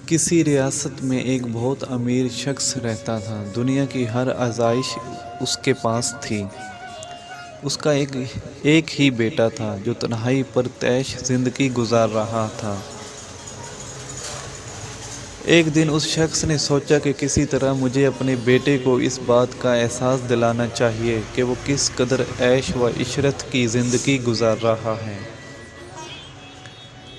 किसी रियासत में एक बहुत अमीर शख्स रहता था। दुनिया की हर आज़ाइश उसके पास थी। उसका एक ही बेटा था जो तन्हाई पर तैश ज़िंदगी गुजार रहा था। एक दिन उस शख्स ने सोचा कि किसी तरह मुझे अपने बेटे को इस बात का एहसास दिलाना चाहिए कि वो किस कदर ऐश व इशरत की ज़िंदगी गुजार रहा है।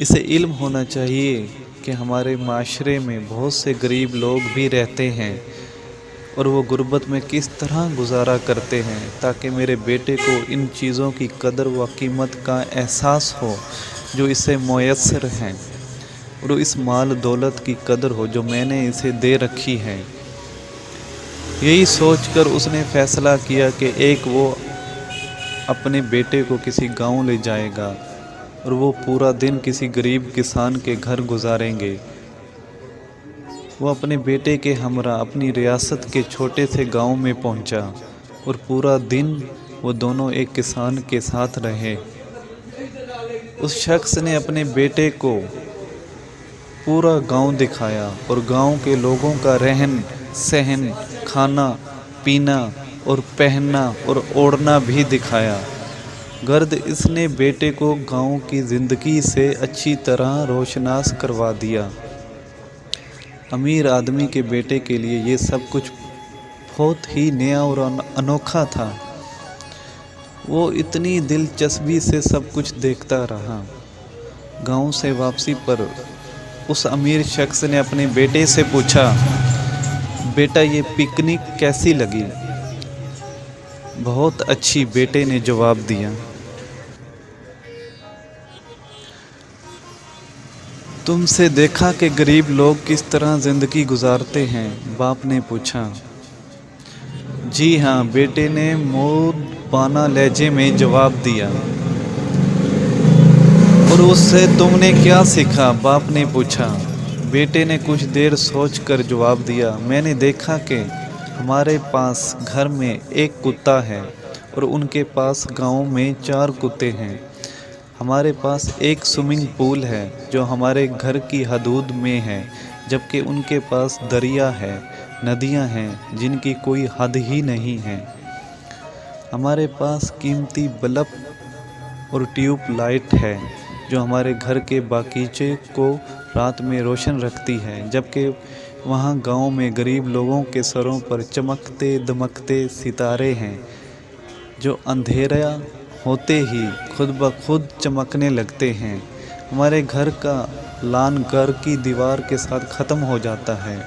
इसे इल्म होना चाहिए कि हमारे माशरे में बहुत से गरीब लोग भी रहते हैं और वो गुर्बत में किस तरह गुजारा करते हैं, ताकि मेरे बेटे को इन चीज़ों की कदर व कीमत का एहसास हो जो इसे मुयस्सर हैं, और इस माल दौलत की कदर हो जो मैंने इसे दे रखी है। यही सोचकर उसने फ़ैसला किया कि वो अपने बेटे को किसी गांव ले जाएगा और वो पूरा दिन किसी गरीब किसान के घर गुजारेंगे। वो अपने बेटे के हमरा अपनी रियासत के छोटे से गांव में पहुंचा और पूरा दिन वो दोनों एक किसान के साथ रहे। उस शख्स ने अपने बेटे को पूरा गांव दिखाया और गांव के लोगों का रहन सहन, खाना पीना और पहनना और ओढ़ना भी दिखाया। गर्द इसने बेटे को गांव की ज़िंदगी से अच्छी तरह रोशनास करवा दिया। अमीर आदमी के बेटे के लिए ये सब कुछ बहुत ही नया और अनोखा था। वो इतनी दिलचस्पी से सब कुछ देखता रहा। गांव से वापसी पर उस अमीर शख्स ने अपने बेटे से पूछा, बेटा ये पिकनिक कैसी लगी? बहुत अच्छी, बेटे ने जवाब दिया। तुमसे देखा कि गरीब लोग किस तरह ज़िंदगी गुजारते हैं, बाप ने पूछा। जी हाँ, बेटे ने मोदबाना लहजे में जवाब दिया। और उससे तुमने क्या सीखा, बाप ने पूछा। बेटे ने कुछ देर सोचकर जवाब दिया, मैंने देखा कि हमारे पास घर में एक कुत्ता है और उनके पास गांव में 4 कुत्ते हैं। हमारे पास एक स्विमिंग पूल है जो हमारे घर की हदूद में है, जबकि उनके पास दरिया है, नदियां हैं जिनकी कोई हद ही नहीं है। हमारे पास कीमती बल्ब और ट्यूब लाइट है जो हमारे घर के बागीचे को रात में रोशन रखती है, जबकि वहाँ गांव में गरीब लोगों के सरों पर चमकते दमकते सितारे हैं जो अंधेरा होते ही खुद ब खुद चमकने लगते हैं। हमारे घर का लान घर की दीवार के साथ ख़त्म हो जाता है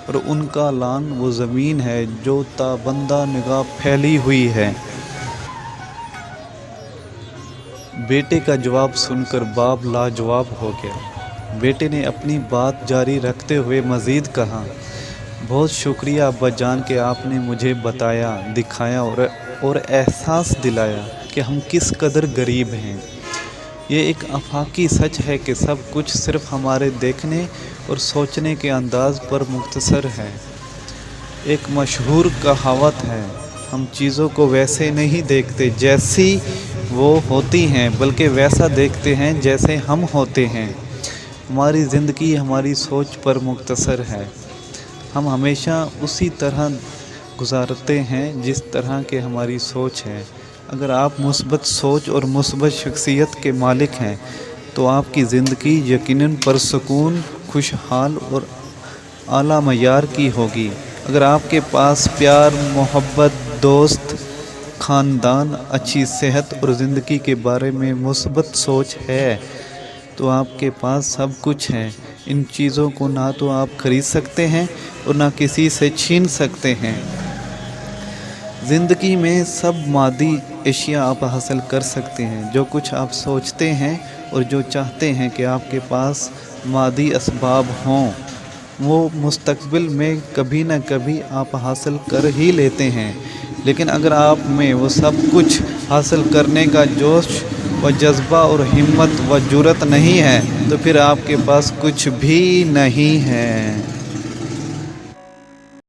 और उनका लान वो ज़मीन है जो ताबंदा निगाह फैली हुई है। बेटे का जवाब सुनकर बाप लाजवाब हो गया। बेटे ने अपनी बात जारी रखते हुए मज़ीद कहा, बहुत शुक्रिया अब्बा जान कि आपने मुझे बताया, दिखाया और एहसास दिलाया कि हम किस कदर गरीब हैं। ये एक आफाकी सच है कि सब कुछ सिर्फ हमारे देखने और सोचने के अंदाज़ पर मुख्तसर है। एक मशहूर कहावत है, हम चीज़ों को वैसे नहीं देखते जैसी वो होती हैं, बल्कि वैसा देखते हैं जैसे हम होते हैं। हमारी ज़िंदगी हमारी सोच पर मुख्तसर है। हम हमेशा उसी तरह गुजारते हैं जिस तरह के हमारी सोच है। अगर आप मुस्बत सोच और मुस्बत शख्सियत के मालिक हैं तो आपकी ज़िंदगी यकीनन पुरसुकून, खुशहाल और आला मयार की होगी। अगर आपके पास प्यार, मोहब्बत, दोस्त, ख़ानदान, अच्छी सेहत और ज़िंदगी के बारे में मुस्बत सोच है तो आपके पास सब कुछ है। इन चीज़ों को ना तो आप खरीद सकते हैं और ना किसी से छीन सकते हैं। ज़िंदगी में सब मादी एशिया आप हासिल कर सकते हैं, जो कुछ आप सोचते हैं और जो चाहते हैं कि आपके पास मादी असबाब हों, वो मुस्तकबिल में कभी ना कभी आप हासिल कर ही लेते हैं। लेकिन अगर आप में वो सब कुछ हासिल करने का जोश व जज्बा और हिम्मत व जुर्रत नहीं है तो फिर आपके पास कुछ भी नहीं है।